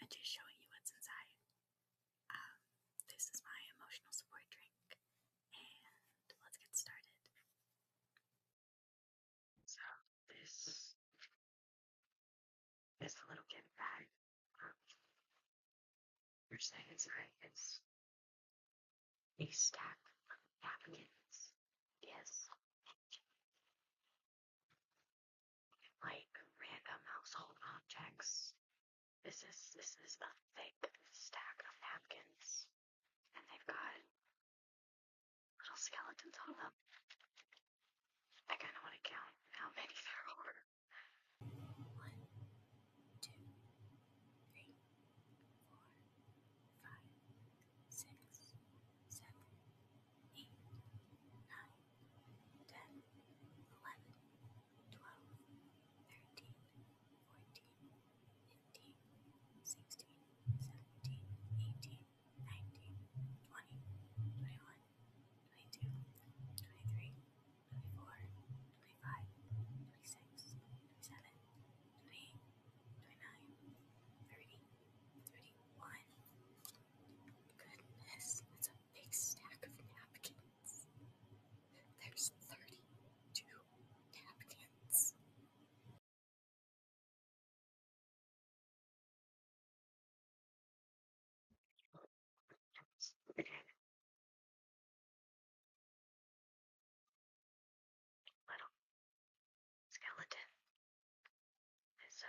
just showing you what's inside. This is my emotional support drink, and let's get started. So this is the little gift bag. First thing inside is a stack of napkins. Yes. Like random household objects. This is a thick stack of napkins, and they've got little skeletons on them. I kind of want to count how many there are. 1, 2, 3, 4, 5, 6, 7, 8, 9, 10, 11, 12, 13, 14, 15, 16, 17, 18, 19, 20, 21, 22, 23, 24, 25, 26, 27, 28, 29, 30, 31. Goodness, that's a big stack of napkins. There's 32 napkins. Little skeleton is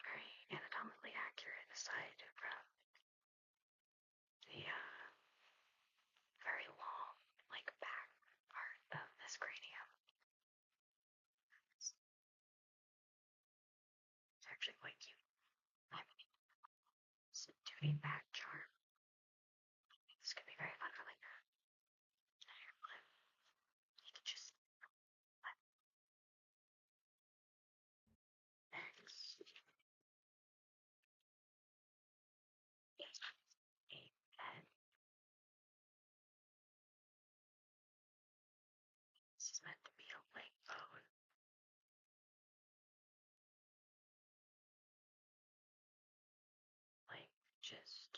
very anatomically accurate aside from the very long, like, back part of this cranium. It's actually quite cute. I mean, it's to a back charm. This could be very fun for like a hair clip. You could just let next is a bed. This is meant to be a leg bone. Like, just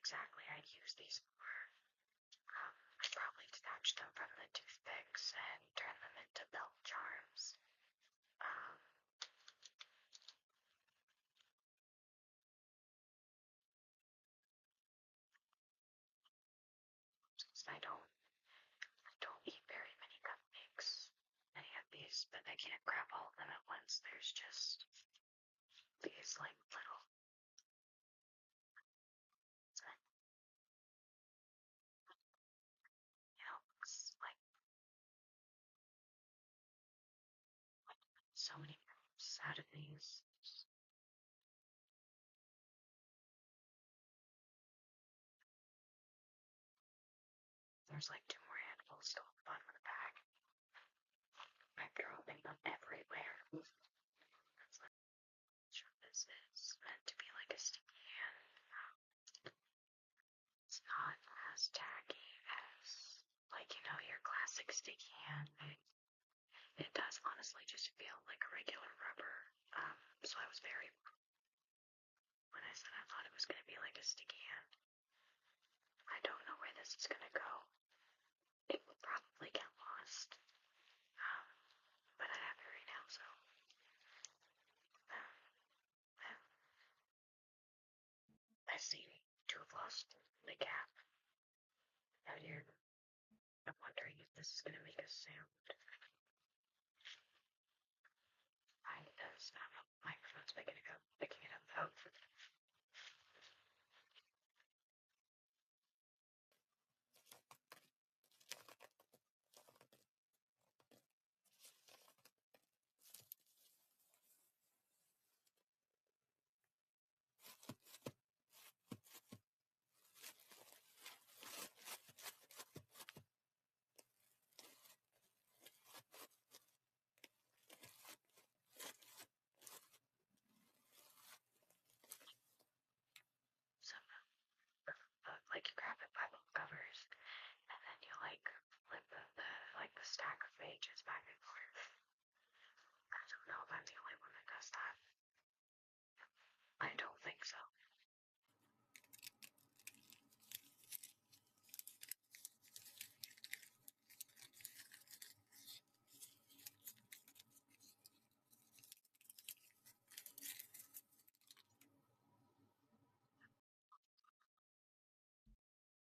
exactly I'd use these for. I'd probably detach them from the toothpicks and turn them into belt charms. Since I don't eat very many cupcakes. Any of these, but I can't grab all of them at once. There's just these like little it's like so many groups out of these. There's like 2 more handfuls still at the bottom of the bag. I'm dropping them everywhere. That's like sure this is meant to be like a sticky hand. It's not as tacky as like your classic sticky hand. It does honestly just feel like a regular rubber. So I was very when I said I thought it was going to be like a sticky hand. I don't know where this is going to go. It will probably get lost. But I have it right now, so. I seem to have lost the gap out here. I'm wondering if this is going to make a sound. It does. I don't know. Microphone's picking it up though. So, like you grab it by both covers, and then you like flip the stack of pages back and forth. I don't know if I'm the only one that does that. I don't think so.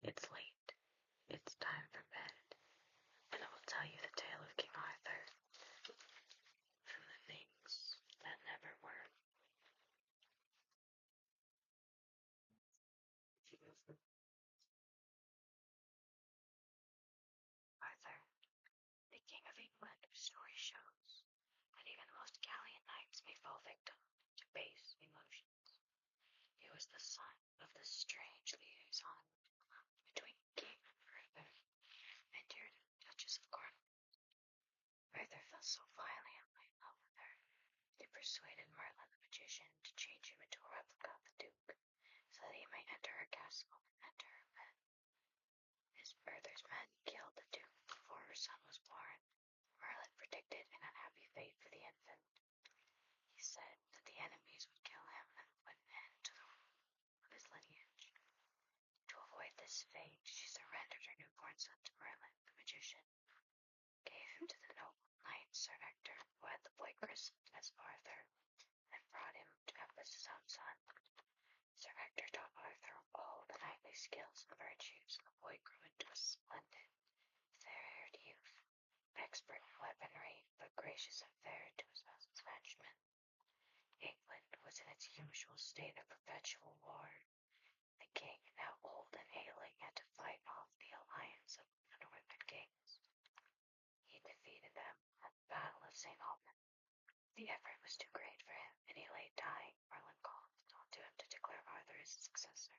It's late. It's time for bed. And I will tell you the tale of King Arthur from the things that never were. Arthur, the King of England, story shows that even the most gallant knights may fall victim to base emotions. He was the son of the strange liaison between King Arthur and dear Duchess of Cornwall. Arthur fell so violently in love with her that he persuaded Merlin the magician to change him into a replica of the Duke, so that he might enter her castle and enter her bed. Arthur's men killed the Duke before her son was born. Merlin predicted an unhappy fate for the infant. He said that the enemies would kill him and put an end to his lineage. To avoid this fate, she surrendered her newborn son to Merlin, the magician, gave him to the noble knight Sir Ector, who had the boy christened as Arthur, and brought him to him as his own son. Sir Ector taught Arthur all the knightly skills and virtues, and the boy grew into a splendid, fair-haired youth, expert in weaponry, but gracious and fair to his matchmen. England was in its usual state of perpetual war. The king, now old and ailing, had to fight off the alliance of the Northern kings. He defeated them at the Battle of St. Albans. The effort was too great for him, and he lay dying. Merlin called to him to declare Arthur his successor.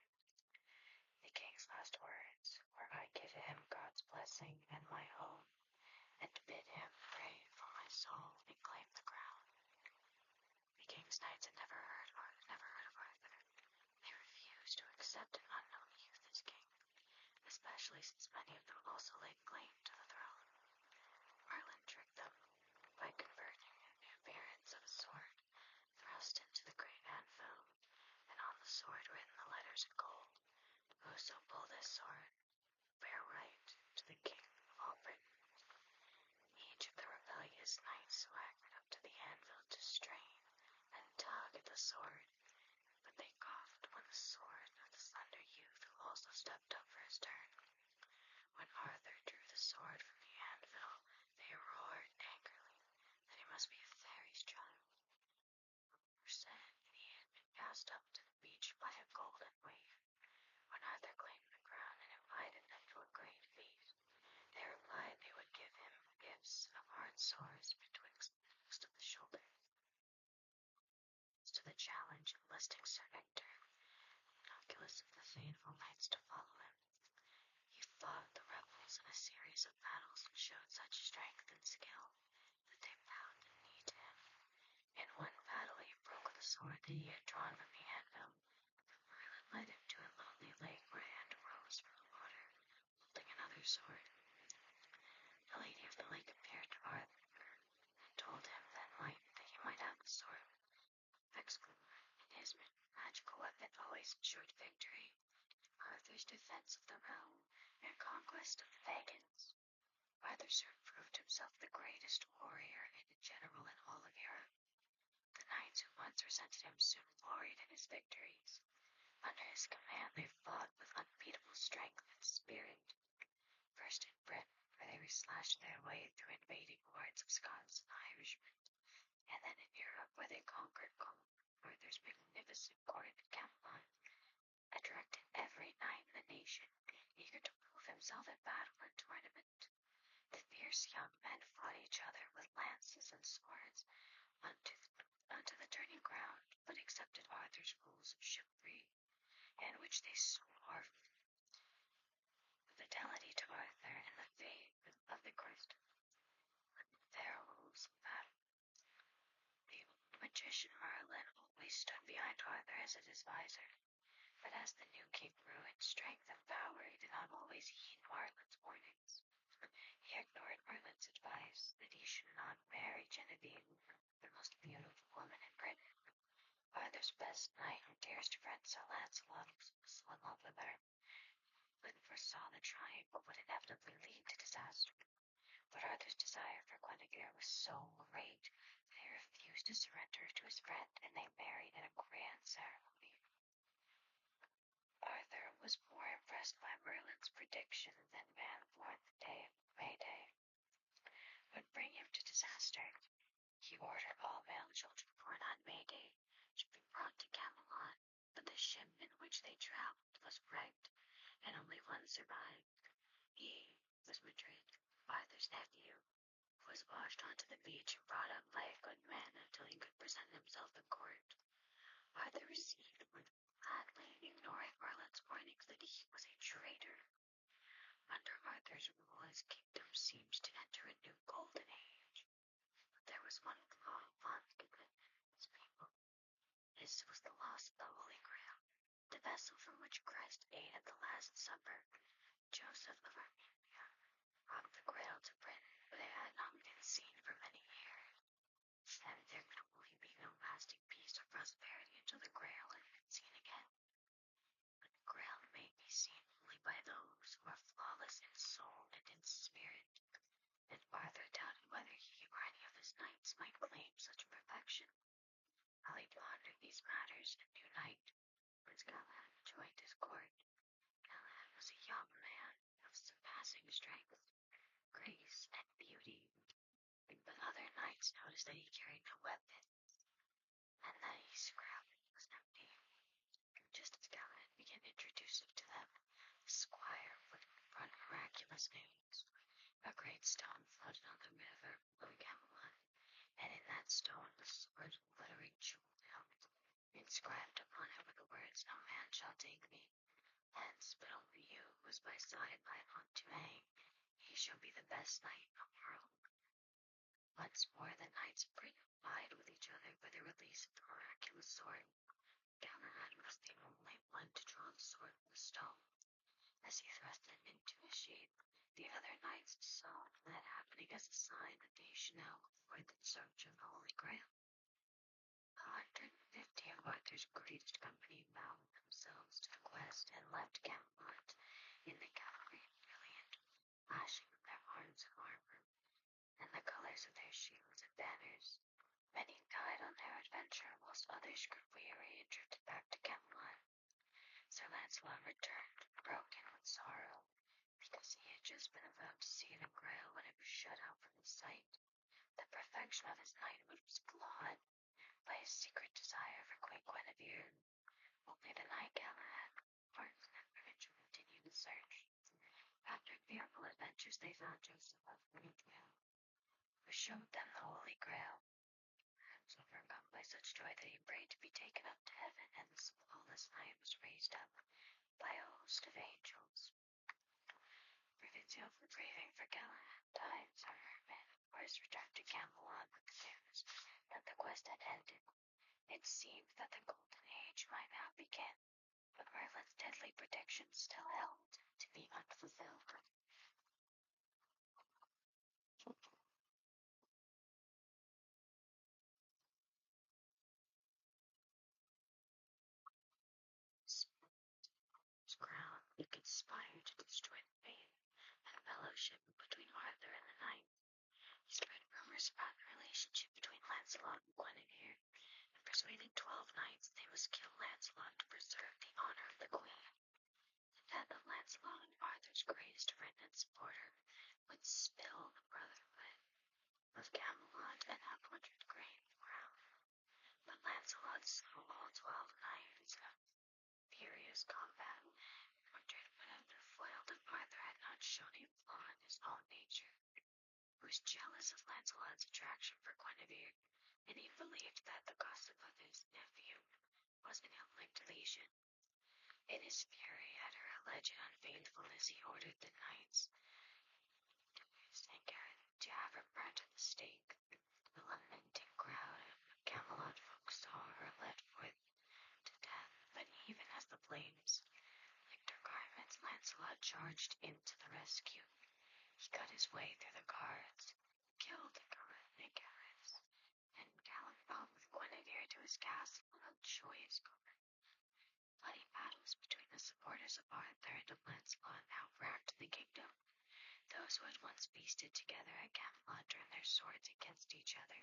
The king's last words were, "I give him God's blessing and my own, and bid him pray for my soul and claim the crown." The king's knights had never heard of Arthur. They refused to accept an unknown youth as king, especially since many of them also laid claim to the throne. Merlin tricked them by converting the appearance of a sword thrust into the great anvil, and on the sword written the letters in gold, sword, but they coughed when the sword of the slender youth who also stepped up for his turn. When Arthur drew the sword from the anvil, they roared angrily that he must be a fairy's child, or said he had been cast up to the beach by a golden wave. When Arthur claimed the crown and invited them to a great feast, they replied they would give him gifts of hard swords betwixt the shoulders. As to the challenge enlisting Sir Ector, Oculus of the faithful knights to follow him, he fought the rebels in a series of battles and showed such strength and skill that they bowed the knee to him. In one battle he broke the sword that he had drawn from the anvil. Merlin led him to a lonely lake where a hand arose from the water, holding another sword. The lady of the lake appeared to Arthur, and told him that he might have the sword. Excalibur, in his magical weapon, always ensured victory. Arthur's defense of the realm and conquest of the pagans. Arthur soon proved himself the greatest warrior and general in all of Europe. The knights who once resented him soon gloried in his victories. Under his command they fought with unbeatable strength and spirit. First in Britain, where they slashed their way through invading hordes of Scots and Irishmen, and then in Europe, where they conquered Arthur's magnificent court at Camelot, attracted every knight in the nation, eager to prove himself in battle and tournament. The fierce young men fought each other with lances and swords unto the turning ground, but accepted Arthur's rules of chivalry, in which they swore fidelity to Arthur and the faith of the Christ. Their rules of battle. The magician Merlin always stood behind Arthur as his advisor, but as the new king grew in strength and power, he did not always heed Merlin's warnings. He ignored Merlin's advice that he should not marry Genevieve, the most beautiful woman in Britain. Arthur's best knight and dearest friend Sir Lancelot was also in love with her, but foresaw the triangle would inevitably lead to disaster. But Arthur's desire for Guinevere was so great that he refused to surrender to his friend, and they married in a grand ceremony. Arthur was more impressed by Merlin's prediction than man born the day of May Day would bring him to disaster. He ordered all male children born on May Day should be brought to Camelot, but the ship in which they traveled was wrecked, and only one survived. He was Madrid, Arthur's nephew, who was washed onto the beach and brought up by a good man until he could present himself in court. Arthur received him gladly, ignoring Merlin's warnings that he was a traitor. Under Arthur's rule, his kingdom seemed to enter a new golden age. But there was one flaw upon his people. This was the loss of the Holy Grail, the vessel from which Christ ate at the Last Supper. Joseph of Armenia brought the Grail to Britain, but it had not been seen for many years. And there could only be no lasting peace or prosperity until the Grail had been seen again. But the Grail may be seen only by those who are flawless in soul and in spirit, and Arthur doubted whether he or any of his knights might claim such perfection. While he pondered these matters, a new knight, Prince Galahad, joined his court. Galahad was a young man of surpassing strength, grace, and beauty, but other knights noticed that he carried no weapon, and that his scrap was empty. Just as Galahad began introducing to them, the squire would run miraculous news. A great stone floated on the river below Camelot, and in that stone the sword of glittering jeweled helmet, inscribed upon it were the words, "No man shall take me hence, but only you, who is by side on to hang. He shall be the best knight in the world." Once more the knights of Britain vied with each other for the release of the miraculous sword. Galahad was the only one to draw the sword from the stone. As he thrust it into his sheath, the other knights saw that happening as a sign that they should now go forth in search of the Holy Grail. 150 of Arthur's greatest company bound themselves to the quest and left Camelot in the cavalry brilliant, flashing with their arms and armor, and the colors of their shields and banners. Many died on their adventure, whilst others grew weary Lancelot returned, broken with sorrow, because he had just been about to see the Grail when it was shut out from his sight. The perfection of his knighthood was flawed by his secret desire for Queen Guinevere. Only the knight Galahad, Martin, and Rachel continued the search. After fearful adventures, they found Joseph of Arimathea, who showed them the Holy Grail. He was overcome by such joy that he prayed to be taken up to heaven, and the flawless knight was raised up by a host of angels. Provincial for craving for Galahad died, Sir Herman, or his return to Camelot with the news that the quest had ended. It seemed that the golden age might now begin, but Merlin's deadly predictions still held to be unfulfilled. His crown conspired to destroy the faith and fellowship between Arthur and the knight. He spread rumors about the relationship between Lancelot and Guinevere, and persuaded 12 knights they must kill Lancelot to preserve the honor of the queen. The death of Lancelot, Arthur's greatest friend and supporter, would spill the brotherhood of Camelot and have Mordred gain the crown. But Lancelot slew all 12 knights in a furious combat. Mordred would have been foiled if Arthur had not shown a flaw in his own nature. He was jealous of Lancelot's attraction for Guinevere, and he believed that the gossip of his nephew was an ill-linked lesion. In his fury at her alleged unfaithfulness, he ordered the knights to have her burned at the stake. The lamenting crowd of Camelot folk saw her led forth to death, but even as the flames licked her garments, Lancelot charged into the rescue. He cut his way through the guards, killed the guards, and galloped off with Guinevere to his castle of joyous comfort. Bloody battles between the supporters of Arthur and of Lancelot now racked the kingdom. Those who had once feasted together at Camelot turned their swords against each other.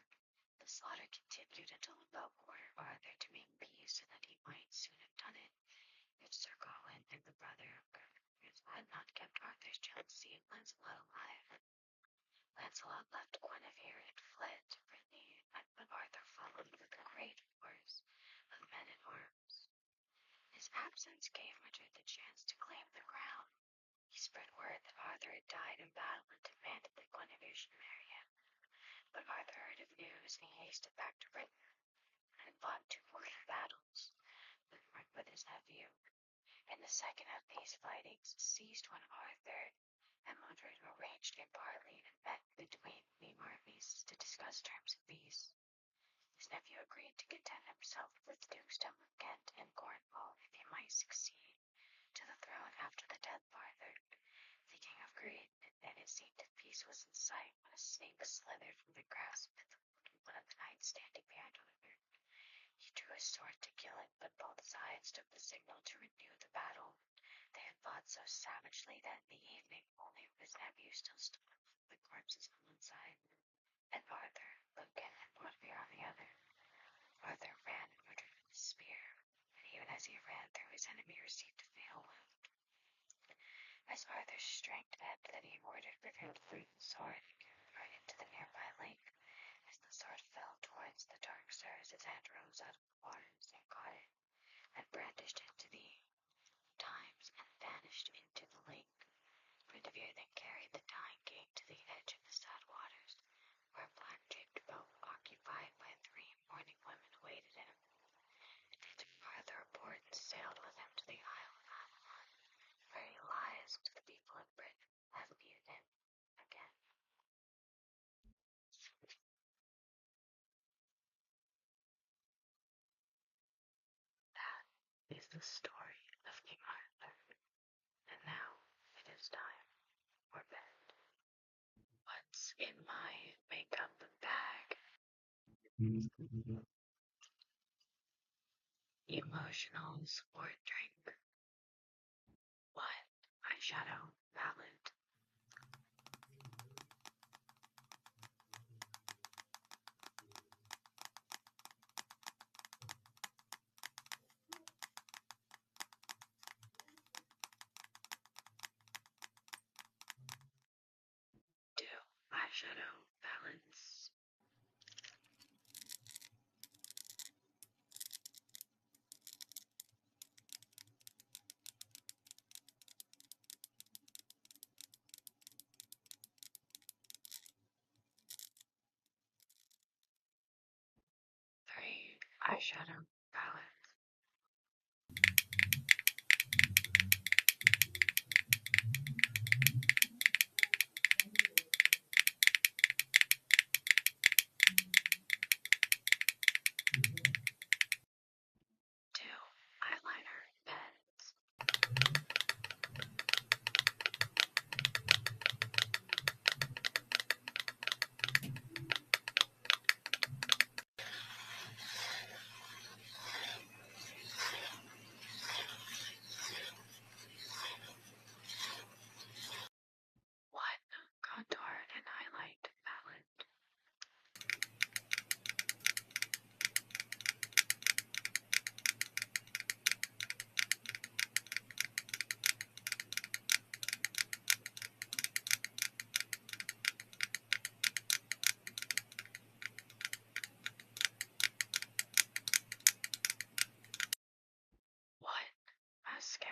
The slaughter continued until the folk ordered Arthur to make peace, and that he might soon have done it if Sir Gawain and the brother of Guinevere had not kept Arthur's jealousy of Lancelot alive. Lancelot left Guinevere and fled to Brittany, but Arthur followed with a great force of men at arms. His absence gave Mordred the chance to claim the crown. He spread word that Arthur had died in battle and demanded that Guinevere should marry him. But Arthur heard of news, and he hasted back to Britain and fought 2 more battles with his nephew. In the second of these fightings ceased when Arthur and Mordred arranged a parley and met between the armies to discuss terms of peace. His nephew agreed to content himself with the dukedom of Kent and Cornwall if he might succeed to the throne after the death of Arthur. The king agreed, and it seemed that peace was in sight when a snake slithered from the grasp of one of the knights standing behind Arthur. He drew his sword to kill it, but both sides took the signal to renew the battle. They had fought so savagely that in the evening only his nephew still stood with the corpses on one side, and Arthur, Lucan, and Guinevere on the other. Arthur ran and Mordred with his spear, and even as he ran through, his enemy received a fatal wound. As Arthur's strength ebbed, that he ordered Mordred threw the sword right into the nearby lake. As the sword fell towards the dark surge, his hand rose out of the waters and caught it, and brandished it to the times, and vanished into the lake. Guinevere then carried the dying king to the edge of the sad waters, where a black-draped boat occupied by 3 mourning women awaited him. They took Arthur aboard and sailed with him to the Isle of Avalon, where he lies to the people of Britain have viewed him again. That is the story of King Arthur. And now it is time for bed. What's in my makeup bag? Emotional support drink. What? Eyeshadow palette. eyeshadow palette. 2 eyeliner pens. 1 contour and highlight palette. 1 mascara.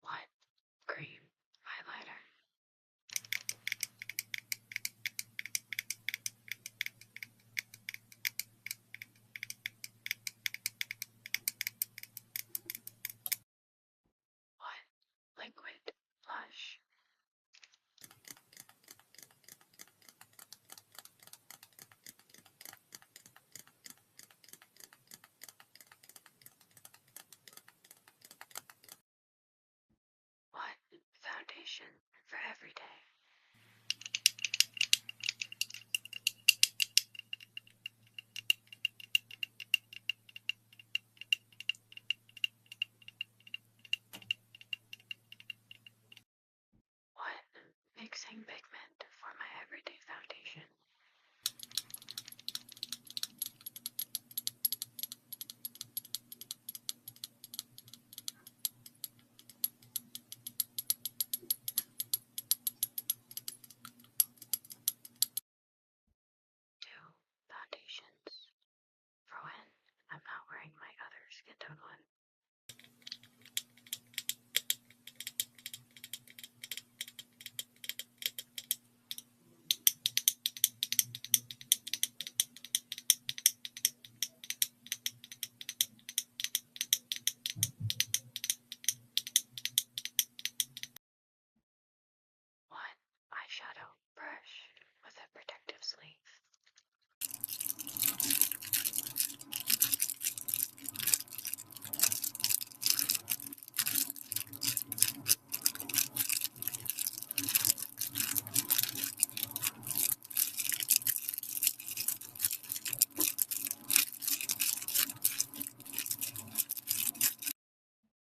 1 cream highlighter. 1 liquid blush. 1 foundation for every day. 1 mixing pigment for my everyday foundation. 2 foundations for when I'm not wearing my other skin tone one. 1 eyeshadow brush with a protective sleeve.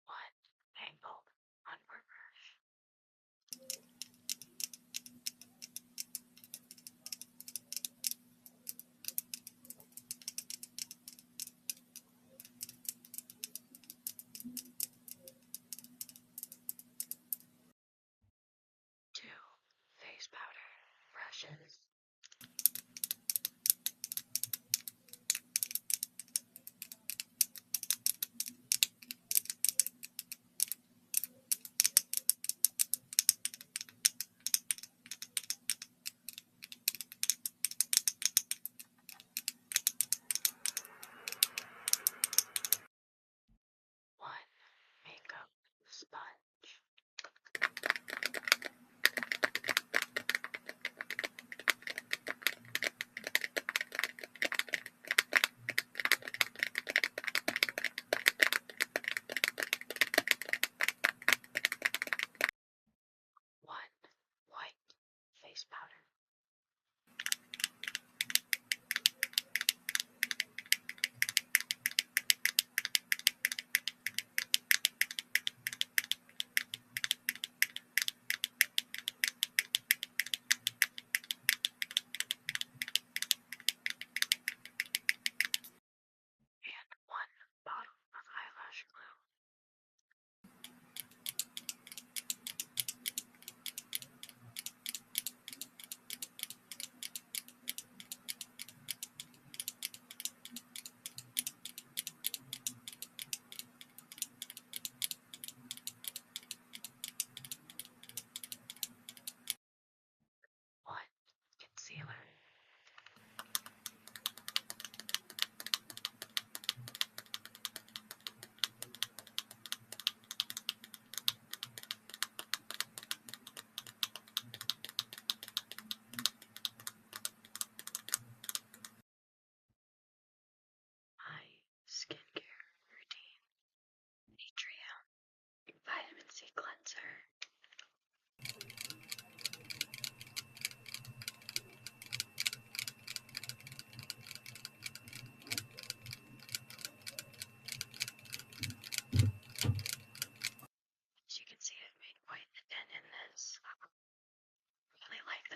1 angled onward brush. 2 face powder brushes. 1 makeup sponge.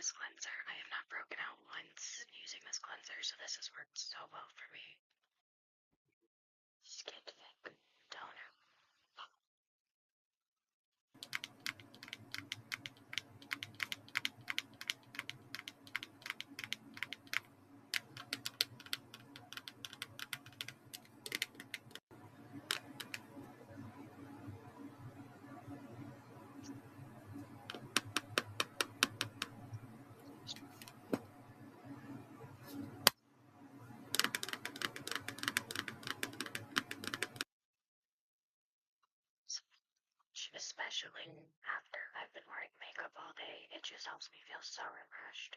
this cleanser. I have not broken out once using this cleanser, so this has worked so well for me. Skin thick toner. Especially after I've been wearing makeup all day, it just helps me feel so refreshed.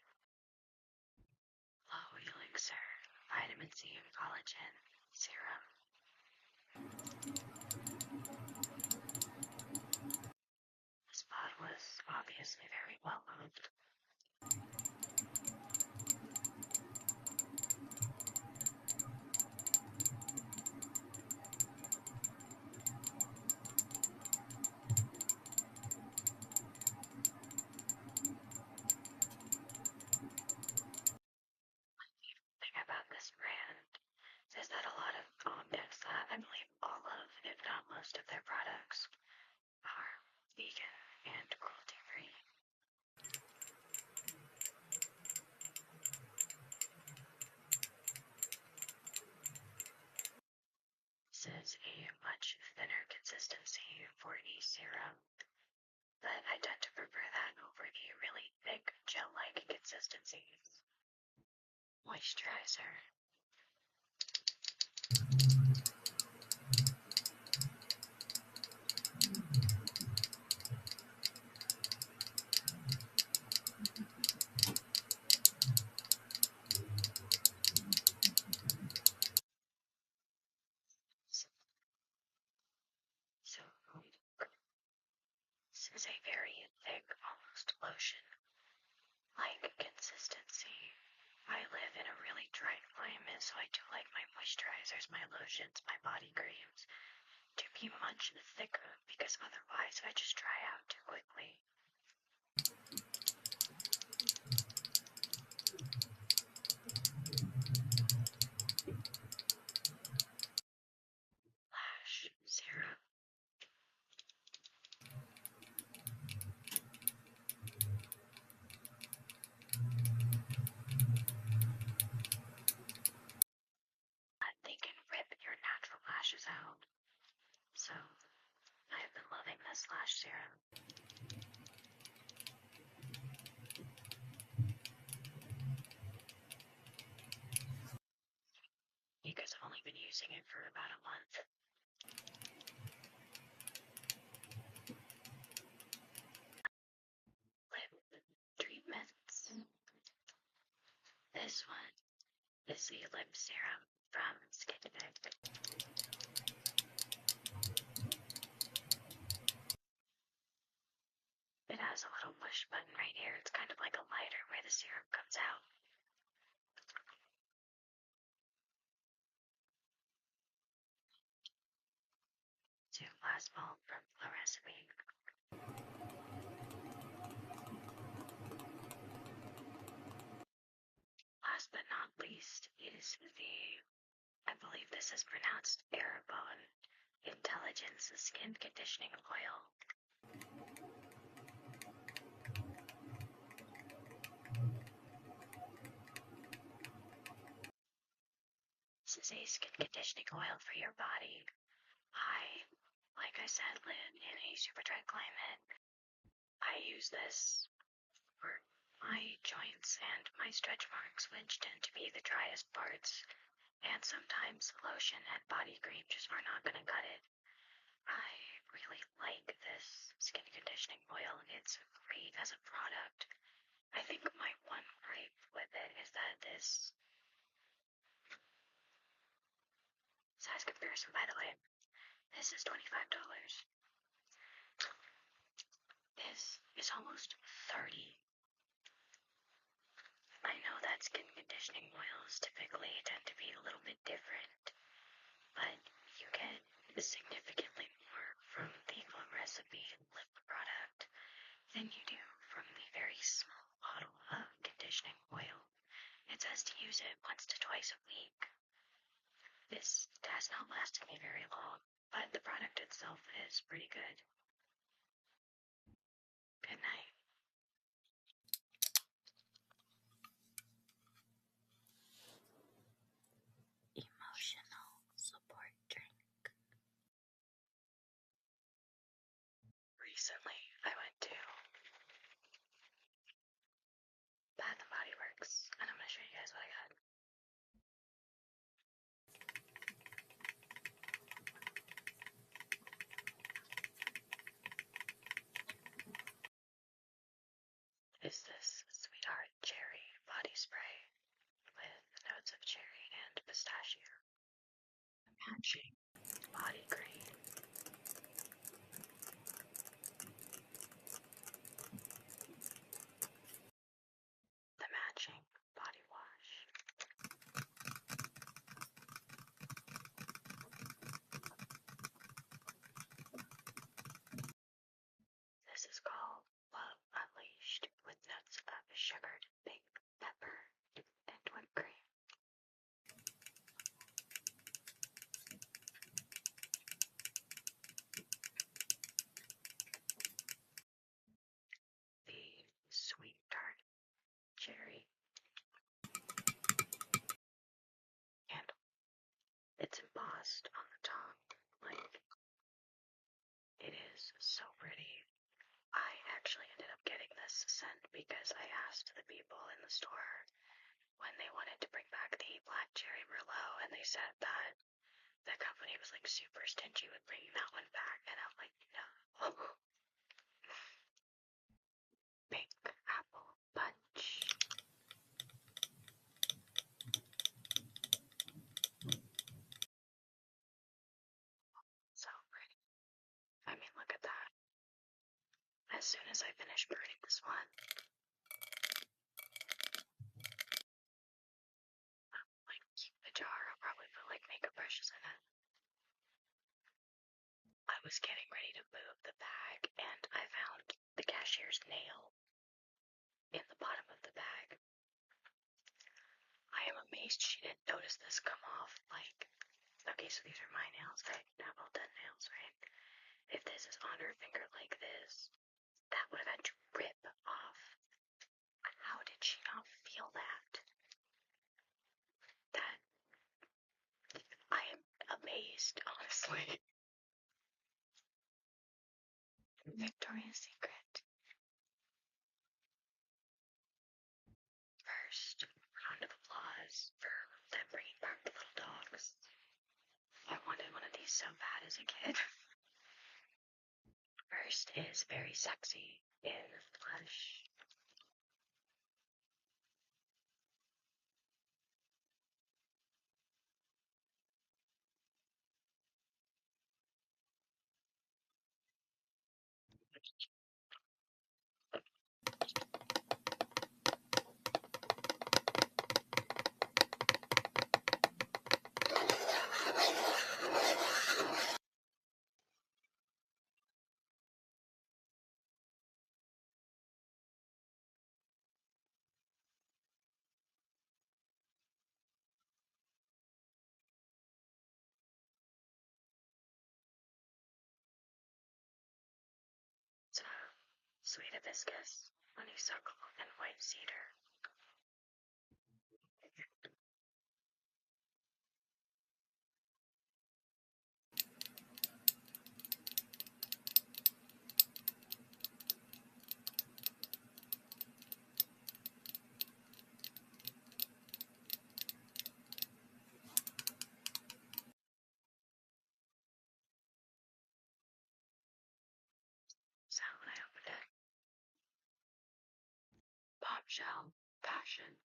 Low elixir, vitamin C and collagen serum. This pod was obviously very well loved. Thing about this brand is that a lot of I believe all of, if not most of their products are vegan and cruelty free. This is a much thinner consistency for a serum, but I tend to prefer that over the really thick gel-like consistencies. Moisturizer. So, this is a very thick, almost lotion-like consistency. I live in a really dry climate, so I do like my moisturizers, my lotions, my body creams to be much thicker because otherwise I just dry out too quickly. Lash serum. They can rip your natural lashes out. So, I've been loving this lash serum. Because I've only been using it for about a month. Lip treatments. This one is the lip serum from Skin Effect. It has a little push button right here. It's kind of like a lighter where the serum comes out. To last bulb from the recipe. Last but not least is I believe this is pronounced Erebon Intelligence Skin Conditioning Oil. This is a skin conditioning oil for your body. Like I said, live in a super dry climate. I use this for my joints and my stretch marks, which tend to be the driest parts, and sometimes lotion and body cream just are not going to cut it. I really like this skin conditioning oil. It's great as a product. I think my one gripe with it is that this size comparison, by the way, this is $25. This is almost $30. I know that skin conditioning oils typically tend to be a little bit different, but you get significantly more from the on recipe lip product than you do from the very small bottle of conditioning oil. It says to use it once to twice a week. This has not lasted me very long, but the product itself is pretty good. Good night. Emotional support drink. Recently, I went to Bath & Body Works, and I'm going to show you guys what I got. Is this Sweetheart Cherry Body Spray with notes of cherry and pistachio. Matching body cream. The matching body wash. This is called Love Unleashed with notes of sugared pink pepper and whipped cream. The sweet tart cherry candle. It's embossed on the tongue, like, it is so pretty. I actually ended up getting this scent because I asked the people in the store when they wanted to bring back the black cherry merlot, and they said that the company was like super stingy with bringing that one back, and I'm like, no. Pink apple punch. So pretty. I mean, look at that. As soon as I finish burning this one, like, keep the jar. I'll probably put like makeup brushes in it. I was getting ready to move the bag, and I found the cashier's nail in the bottom of the bag. I am amazed she didn't notice this come off. Like, okay, so these are my nails. I have all done nails, right? If this is on her finger like this, that would have had to rip off. How did she not feel that? That, I am amazed, honestly. Victoria's Secret. First, round of applause for them bringing back the little dogs. I wanted one of these so bad as a kid. First is Very Sexy in Flush. So, Sweet Hibiscus, Honeysuckle, and White Cedar. So when I opened it, Bombshell, Passion.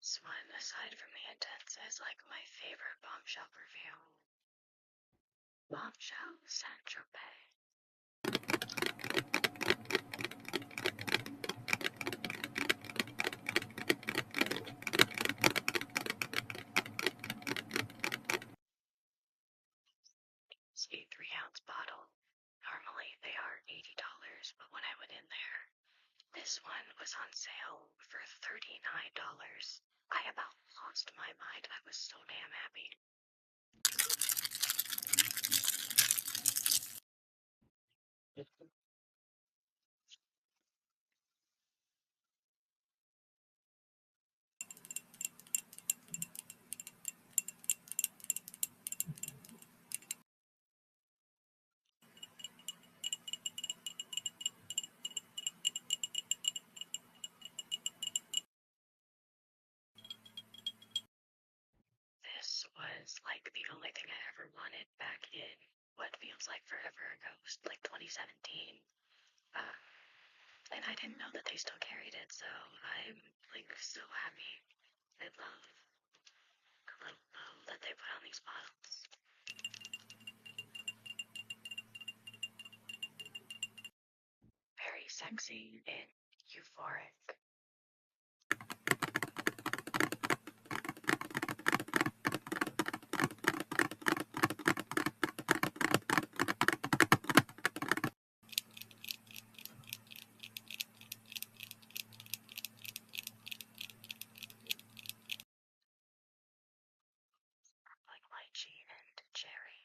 This one, aside from the intense, is like my favorite bombshell perfume. Bombshell Saint-Tropez. It's a 3-ounce bottle. Normally they are $80, but when I went in there, this one was on sale for $39. I about lost my mind. I was so damn happy. This was like the only thing I ever wanted back in what feels like forever ago, like 2017. And I didn't know that they still carried it, so I'm like so happy. I love the little bow that they put on these bottles. Very sexy and euphoric. Like lychee and cherry.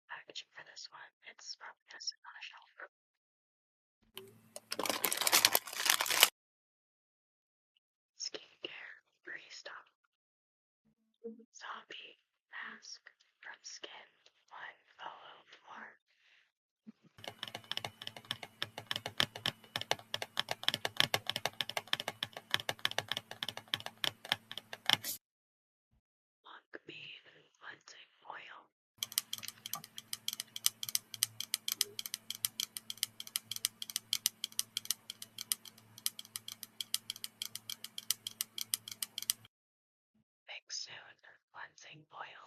Packaging for this one. It's probably gonna sit on a shelf. Skincare Barista. Zombie mask from Skin 1004. Monk Bean Cleansing Oil. Big Soon Cleansing Oil.